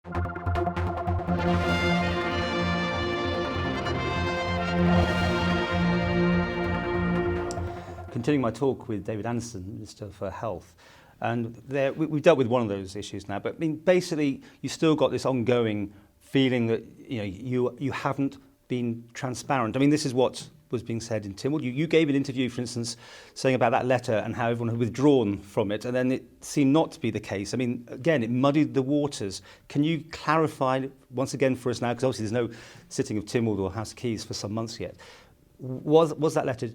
Continuing my talk with David Anderson, Minister for Health, and we've dealt with one of those issues now, but I mean, basically, you still got this ongoing feeling that you haven't been transparent. I mean, this is what was being said in Tynwald. You gave an interview, for instance, saying about that letter and how everyone had withdrawn from it, and then it seemed not to be the case. I mean, again, it muddied the waters. Can you clarify once again for us now, because obviously there's no sitting of Tynwald or House of Keys for some months yet. Was that letter,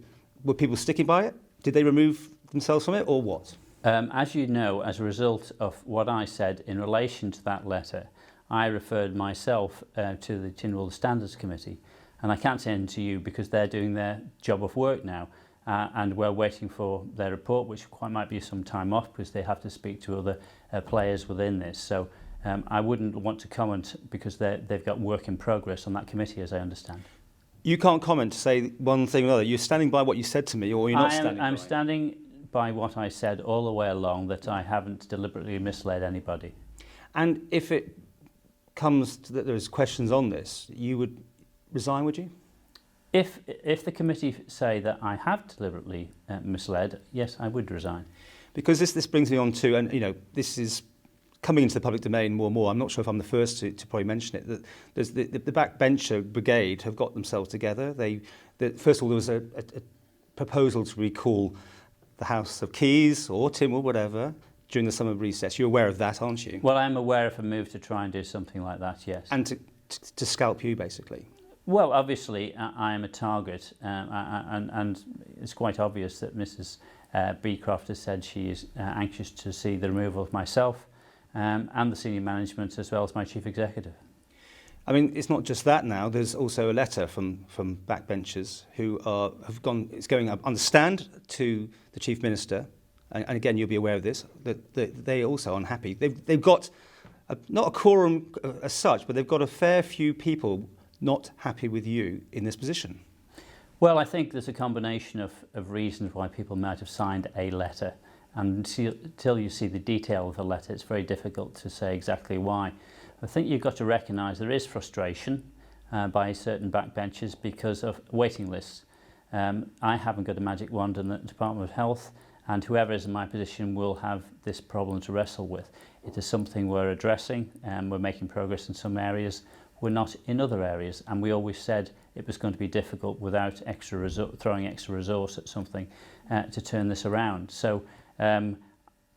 were people sticking by it? Did they remove themselves from it, or what? As you know, as a result of what I said in relation to that letter, I referred myself to the Tynwald Standards Committee, and I can't send it to you because they're doing their job of work now, and we're waiting for their report, which quite might be some time off because they have to speak to other players within this. So I wouldn't want to comment because they've got work in progress on that committee, as I understand. You can't comment to say one thing or another. You're standing by what you said to me, or you're not standing by it? I'm standing by what I said all the way along, that I haven't deliberately misled anybody. And if it comes to that there's questions on this, you would resign, would you? If the committee say that I have deliberately misled, yes, I would resign. Because this brings me on to, and this is coming into the public domain more and more. I'm not sure if I'm the first to probably mention it, that there's the backbencher brigade have got themselves together. First of all, there was a proposal to recall the House of Keys or Tynwald, whatever, during the summer recess. You're aware of that, aren't you? Well, I'm aware of a move to try and do something like that, yes. And to scalp you, basically? Well, obviously, I am a target, and it's quite obvious that Mrs. Beecroft has said she is anxious to see the removal of myself and the senior management, as well as my chief executive. I mean, it's not just that now. There's also a letter from backbenchers who have gone. It's going up on the stand to the chief minister, and again, you'll be aware of this. That they also are unhappy. They've got not a quorum as such, but they've got a fair few people not happy with you in this position. Well, I think there's a combination of reasons why people might have signed a letter. And until you see the detail of the letter, it's very difficult to say exactly why. I think you've got to recognise there is frustration by certain backbenchers because of waiting lists. I haven't got a magic wand in the Department of Health, and whoever is in my position will have this problem to wrestle with. It is something we're addressing, and we're making progress in some areas. We're not in other areas, and we always said it was going to be difficult without throwing extra resource at something to turn this around. So I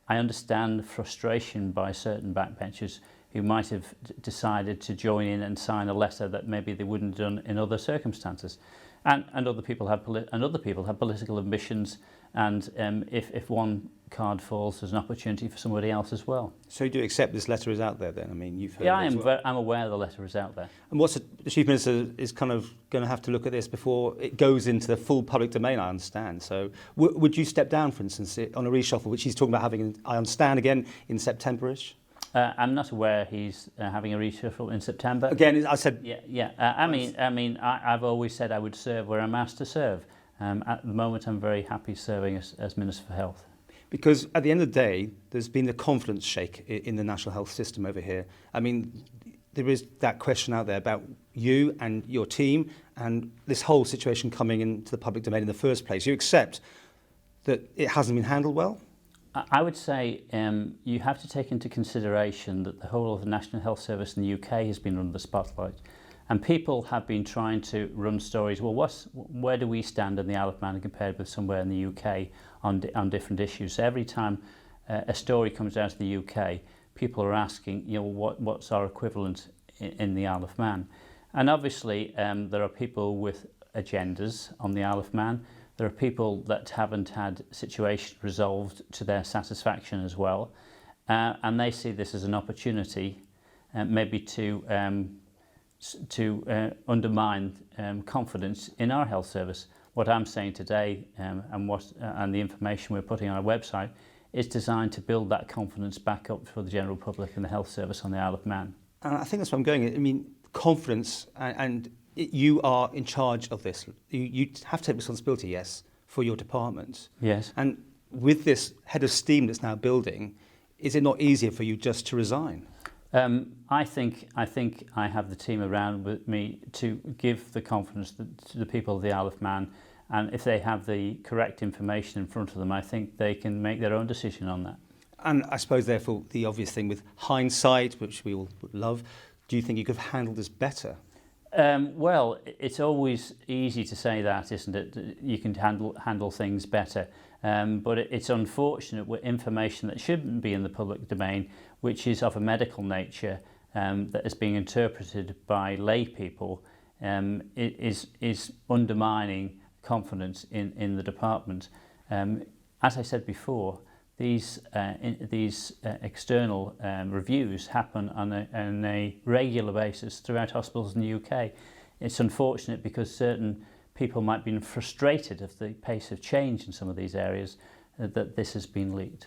understand frustration by certain backbenchers who might have decided to join in and sign a letter that maybe they wouldn't have done in other circumstances. And other people have political ambitions, and if one card falls, there's an opportunity for somebody else as well. So you do accept this letter is out there then? I mean, you've heard I'm aware the letter is out there. And what's the Chief Minister is kind of going to have to look at this before it goes into the full public domain, I understand. So would you step down, for instance, on a reshuffle, which he's talking about having, I understand, again in September-ish? I'm not aware he's having a reshuffle in September. Again, I said... Yeah. I've always said I would serve where I'm asked to serve. At the moment, I'm very happy serving as Minister for Health. Because at the end of the day, there's been a confidence shake in the national health system over here. I mean, there is that question out there about you and your team and this whole situation coming into the public domain in the first place. You accept that it hasn't been handled well? I would say you have to take into consideration that the whole of the National Health Service in the UK has been under the spotlight. And people have been trying to run stories, well, where do we stand in the Isle of Man compared with somewhere in the UK on different issues? So every time a story comes out of the UK, people are asking, what's our equivalent in the Isle of Man? And obviously, there are people with agendas on the Isle of Man. There are people that haven't had situation resolved to their satisfaction as well. And they see this as an opportunity, maybe to undermine confidence in our health service. What I'm saying today and the information we're putting on our website is designed to build that confidence back up for the general public and the health service on the Isle of Man. And I think that's where I'm going. I mean, confidence, and you are in charge of this. You have to take responsibility, yes, for your department. Yes. And with this head of steam that's now building, is it not easier for you just to resign? I think I have the team around with me to give the confidence to the people of the Isle of Man, and if they have the correct information in front of them, I think they can make their own decision on that. And I suppose, therefore, the obvious thing with hindsight, which we all would love, do you think you could have handled this better? Well, it's always easy to say that, isn't it? You can handle things better. But it's unfortunate with information that shouldn't be in the public domain, which is of a medical nature, that is being interpreted by lay people, is undermining confidence in the department. As I said before, these external reviews happen on a regular basis throughout hospitals in the UK. It's unfortunate because certain people might be frustrated of the pace of change in some of these areas that this has been leaked.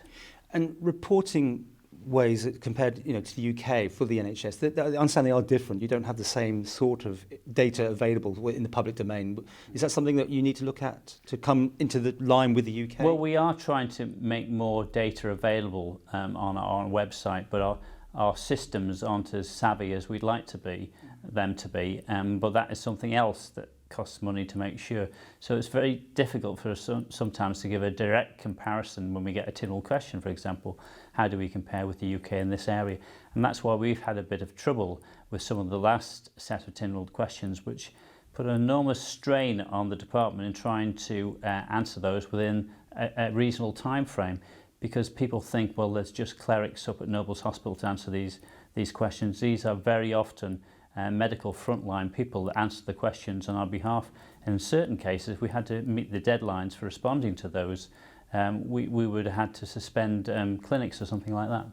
And reporting ways that compared to the UK for the NHS, I understand they are different. You don't have the same sort of data available in the public domain. Is that something that you need to look at to come into the line with the UK? Well, we are trying to make more data available on our website, but our systems aren't as savvy as we'd like them to be. But that is something else that costs money to make sure. So it's very difficult for us sometimes to give a direct comparison when we get a Tynwald question, for example. How do we compare with the UK in this area? And that's why we've had a bit of trouble with some of the last set of Tynwald questions, which put an enormous strain on the department in trying to answer those within a reasonable time frame, because people think, well, there's just clerics up at Nobles Hospital to answer these questions. These are very often medical frontline people that answer the questions on our behalf. And in certain cases, we had to meet the deadlines for responding to those. We would have had to suspend clinics or something like that.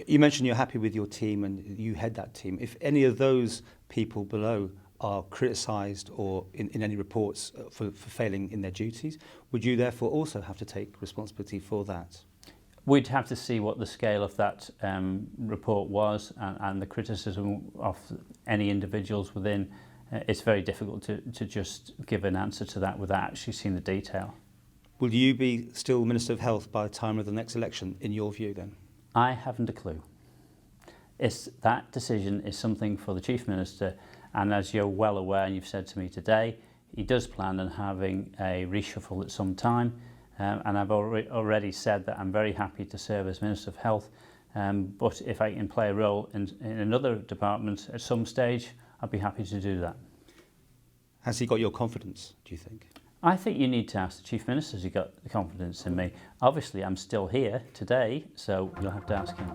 You mentioned you're happy with your team and you head that team. If any of those people below are criticised or in any reports for failing in their duties, would you therefore also have to take responsibility for that? We'd have to see what the scale of that report was and the criticism of any individuals within. It's very difficult to just give an answer to that without actually seeing the detail. Will you be still Minister of Health by the time of the next election, in your view, then? I haven't a clue. That decision is something for the Chief Minister, and as you're well aware and you've said to me today, he does plan on having a reshuffle at some time. And I've already said that I'm very happy to serve as Minister of Health, but if I can play a role in another department at some stage, I'd be happy to do that. Has he got your confidence, do you think? I think you need to ask the Chief Minister has he got the confidence in me. Obviously, I'm still here today, so you'll have to ask him.